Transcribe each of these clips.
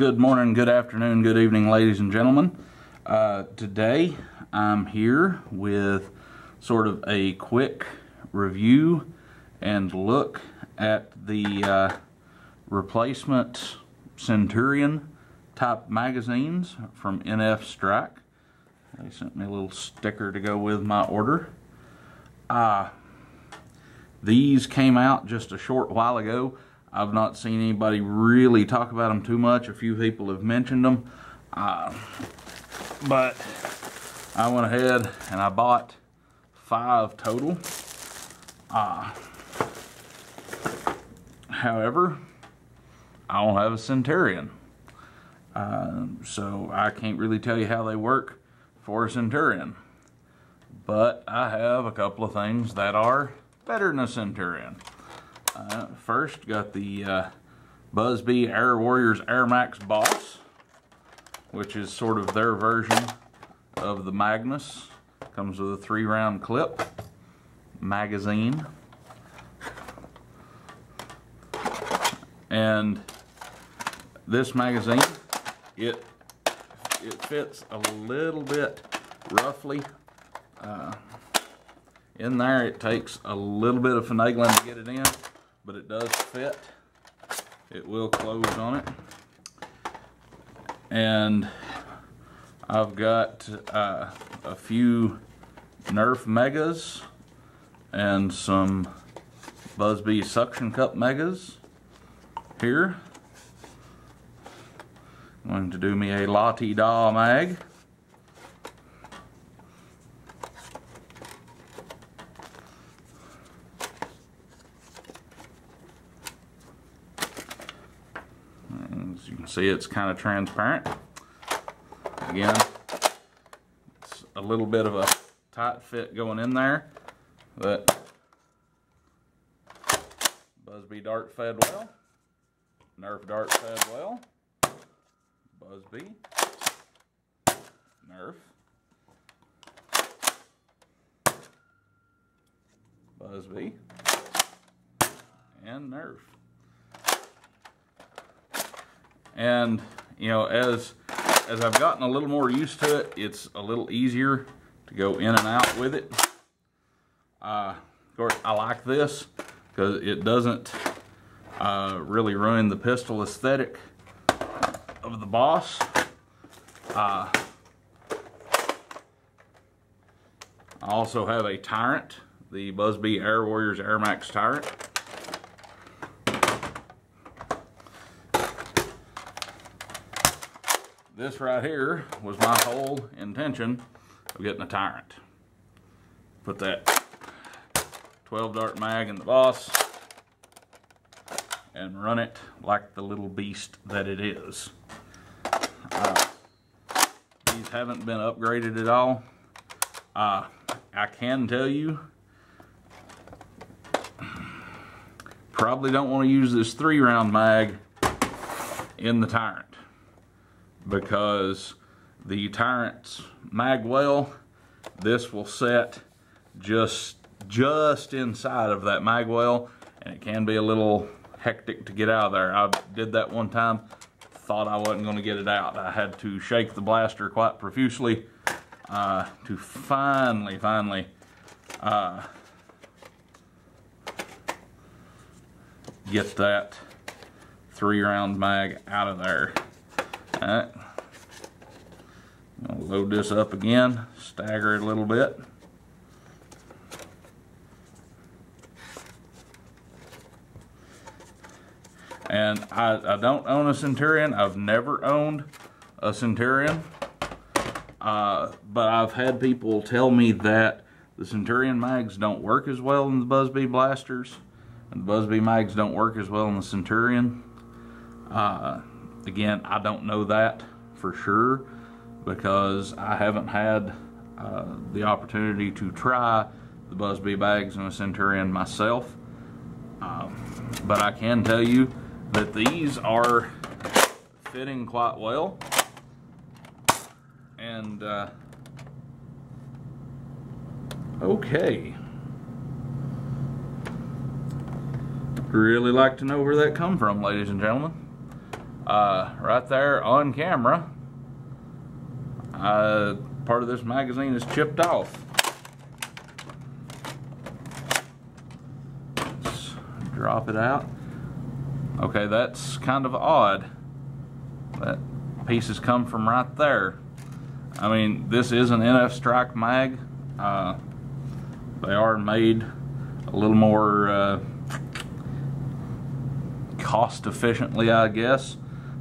Good morning, good afternoon, good evening, ladies and gentlemen. Today I'm here with sort of a quick review and look at the replacement Centurion type magazines from NF Strike. They sent me a little sticker to go with my order. These came out just a short while ago. I've not seen anybody really talk about them too much. A few people have mentioned them. But I went ahead and I bought 5 total. However, I don't have a Centurion. So I can't really tell you how they work for a Centurion. But I have a couple of things that are better than a Centurion. First, got the Buzz-B Air Warriors Air Max Boss, which is sort of their version of the Magnus. Comes with a 3-round clip magazine. And this magazine, it fits a little bit roughly. In there, it takes a little bit of finagling to get it in, but it does fit. It will close on it. And I've got a few Nerf Megas and some Buzz-B Suction Cup Megas here. I'm going to do me a La-Ti-Da mag. As you can see, it's kind of transparent. Again, it's a little bit of a tight fit going in there, but Buzz-B dart fed well, Nerf dart fed well, Buzz-B, Nerf, Buzz-B, and Nerf. And you know, as I've gotten a little more used to it, it's a little easier to go in and out with it. Of course, I like this because it doesn't really ruin the pistol aesthetic of the Boss. I also have a Tyrant, the Buzz-B Air Warriors Air Max Tyrant. This right here was my whole intention of getting a Tyrant. Put that 12 dart mag in the Boss and run it like the little beast that it is. These haven't been upgraded at all. I can tell you, probably don't want to use this 3-round mag in the Tyrant, because the Tyrant's mag well, this will set just inside of that mag well, and it can be a little hectic to get out of there. I did that one time, thought I wasn't going to get it out. I had to shake the blaster quite profusely to finally get that 3-round mag out of there. Alright, I'll load this up again, stagger it a little bit. And I don't own a Centurion. I've never owned a Centurion. But I've had people tell me that the Centurion mags don't work as well in the Buzz-B blasters, and the Buzz-B mags don't work as well in the Centurion. Again, I don't know that for sure because I haven't had the opportunity to try the Buzz-B bags in a Centurion myself. But I can tell you that these are fitting quite well. And okay. Really like to know where that come from, ladies and gentlemen. right there on camera, part of this magazine is chipped off. Let's drop it out. Okay, that's kind of odd. That pieces come from right there. I mean, this is an NF Strike mag. They are made a little more cost efficiently, I guess,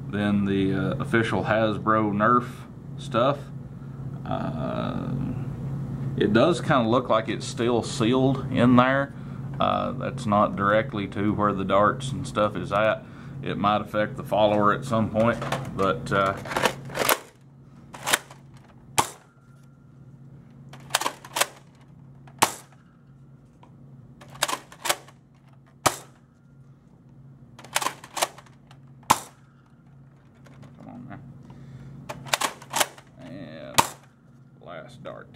than the official Hasbro Nerf stuff. It does kind of look like it's still sealed in there. That's not directly to where the darts and stuff is at. It might affect the follower at some point, but dart.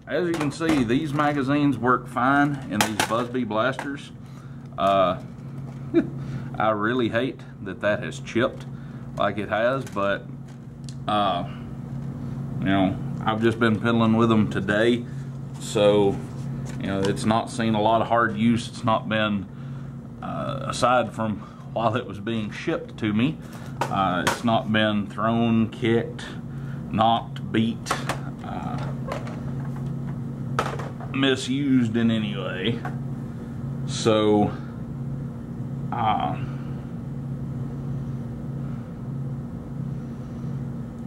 As you can see, these magazines work fine in these Busby blasters. I really hate that has chipped like it has, but you know, I've just been fiddling with them today, so you know, it's not seen a lot of hard use. It's not been aside from while it was being shipped to me, it's not been thrown, kicked, knocked, beat, misused in any way. So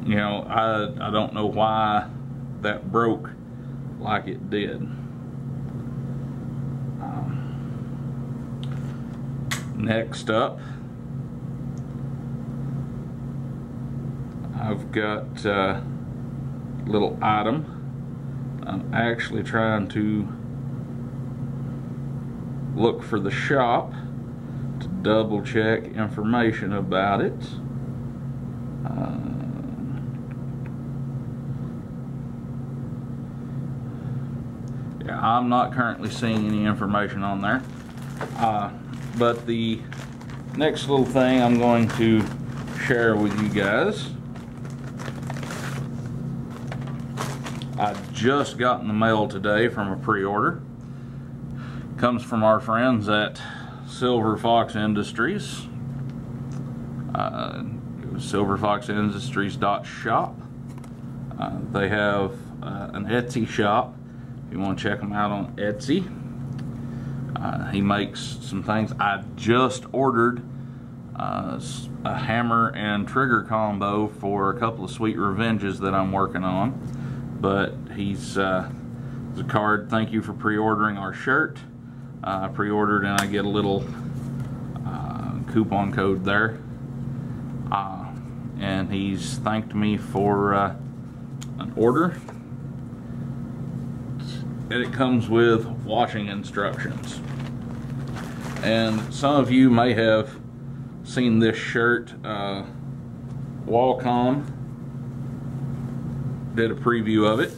you know, I don't know why that broke like it did. Next up, I've got a little item. I'm actually trying to look for the shop to double check information about it. Yeah, I'm not currently seeing any information on there. But the next little thing I'm going to share with you guys, I just got in the mail today from a pre-order. Comes from our friends at SilverFox Industries. It was SilverFoxIndustries.shop. They have an Etsy shop if you want to check them out on Etsy. He makes some things. I just ordered a hammer and trigger combo for a couple of Sweet Revenges that I'm working on. But he's a card, thank you for pre-ordering our shirt. I pre-ordered and I get a little coupon code there. And he's thanked me for an order. And it comes with washing instructions. And some of you may have seen this shirt. Wacom did a preview of it.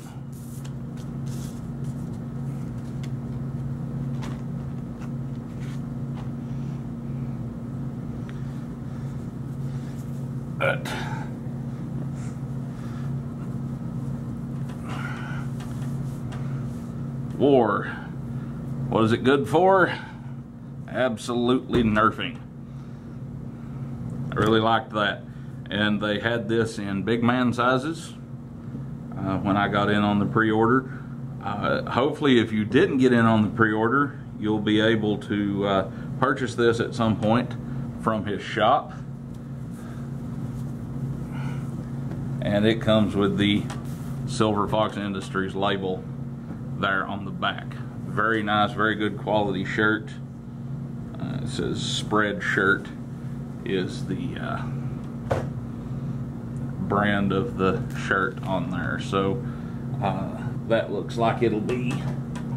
But war, what is it good for? Absolutely nerfing. I really liked that. And they had this in big man sizes when I got in on the pre-order. Hopefully if you didn't get in on the pre-order, you'll be able to purchase this at some point from his shop. And it comes with the SilverFox Industries label there on the back. Very nice, very good quality shirt. It says Spread Shirt is the brand of the shirt on there. So that looks like it'll be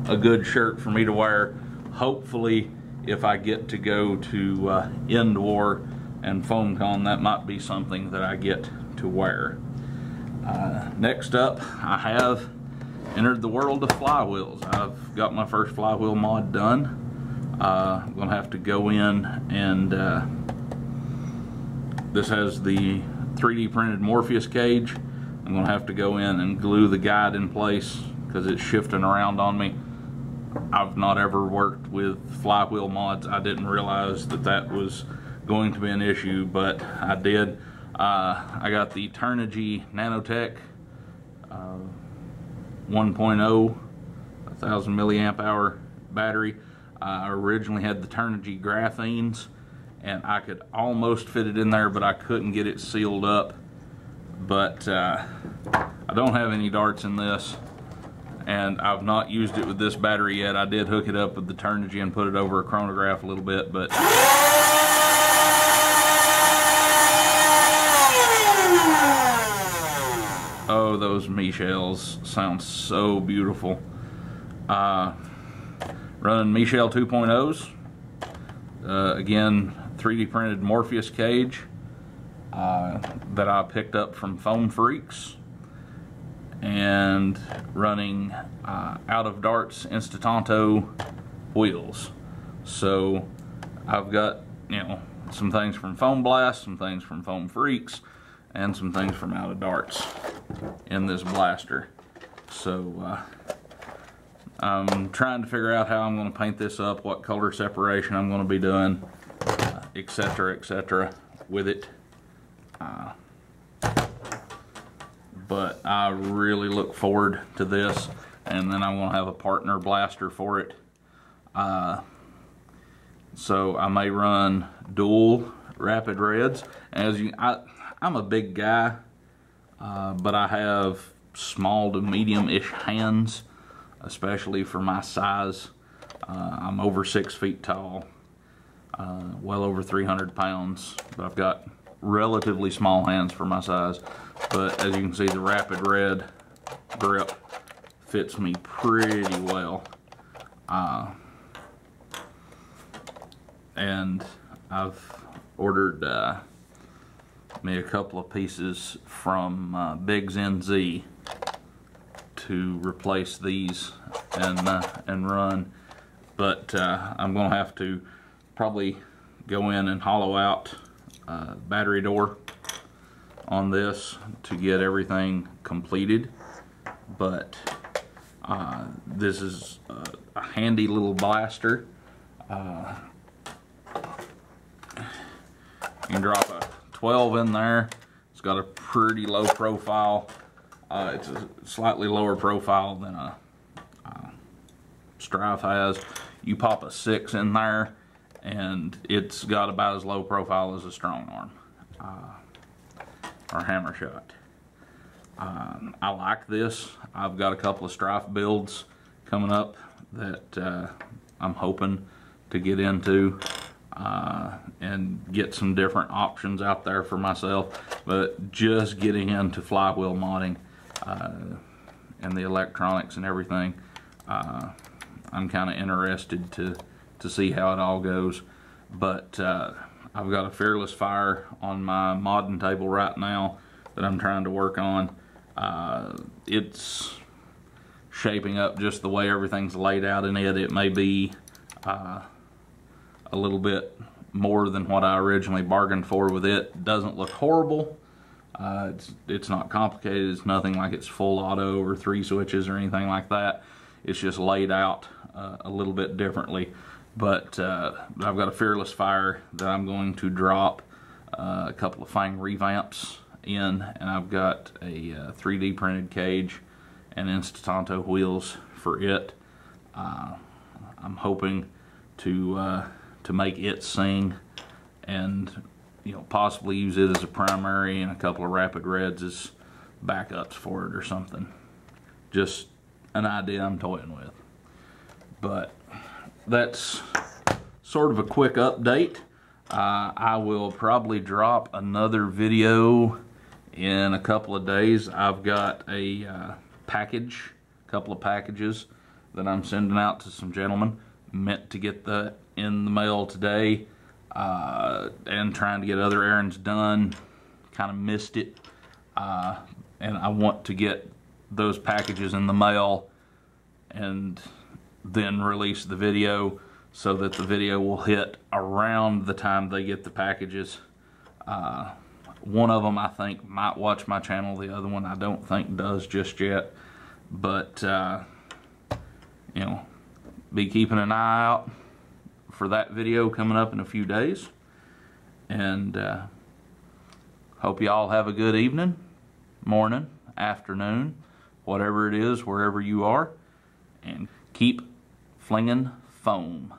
a good shirt for me to wear. Hopefully if I get to go to End War and FoamCon, that might be something that I get to wear. Next up, I have entered the world of flywheels. I've got my first flywheel mod done. I'm going to have to go in and this has the 3D printed Morpheus cage. I'm going to have to go in and glue the guide in place because it's shifting around on me. I've not ever worked with Flywheel mods. I didn't realize that that was going to be an issue, but I did. I got the Turnigy Nanotech 1.0 1000 milliamp hour battery. I originally had the Turnigy Graphenes, and I could almost fit it in there, but I couldn't get it sealed up. But I don't have any darts in this, and I've not used it with this battery yet. I did hook it up with the Turnigy and put it over a chronograph a little bit, but oh, those me shells sound so beautiful. Running me shell 2.0s. Again, 3D printed Morpheus cage that I picked up from Foam Freaks, and running out of darts Instatanto wheels. So I've got, you know, some things from Foam Blast, some things from Foam Freaks, and some things from out of darts in this blaster. So I'm trying to figure out how I'm going to paint this up, what color separation I'm going to be doing, etc., with it. But I really look forward to this, and then I'm going to have a partner blaster for it. So I may run dual rapid reds. As you, I'm a big guy, but I have small to medium-ish hands, especially for my size. I'm over 6 feet tall, well over 300 pounds, but I've got relatively small hands for my size. But as you can see, the rapid red grip fits me pretty well. And I've ordered me a couple of pieces from Biggs NZ to replace these and run. But I'm going to have to probably go in and hollow out battery door on this to get everything completed. But this is a handy little blaster. You can drop a 12 in there. It's got a pretty low profile. It's a slightly lower profile than a Strife has. You pop a 6 in there, and it's got about as low profile as a strong arm or hammer shot. I like this. I've got a couple of Strife builds coming up that I'm hoping to get into and get some different options out there for myself. But just getting into Flywheel modding and the electronics and everything, I'm kind of interested to see how it all goes. But I've got a Fearless Fire on my modding table right now that I'm trying to work on. It's shaping up just the way everything's laid out in it. It may be a little bit more than what I originally bargained for with it. It doesn't look horrible. It's not complicated. It's nothing like it's full auto or 3 switches or anything like that. It's just laid out a little bit differently. But I've got a Fearless Fire that I'm going to drop a couple of Fang revamps in, and I've got a 3D printed cage and Instatanto wheels for it. I'm hoping to make it sing, and possibly use it as a primary and a couple of rapid reds as backups for it or something. Just an idea I'm toying with. But that's sort of a quick update. I will probably drop another video in a couple of days. I've got a couple of packages that I'm sending out to some gentlemen. Meant to get that in the mail today, and trying to get other errands done. Kind of missed it, and I want to get those packages in the mail and then release the video so that the video will hit around the time they get the packages. One of them I think might watch my channel, the other one I don't think does just yet, but you know, be keeping an eye out for that video coming up in a few days. And hope you all have a good evening, morning, afternoon, whatever it is, wherever you are, and keep flinging foam.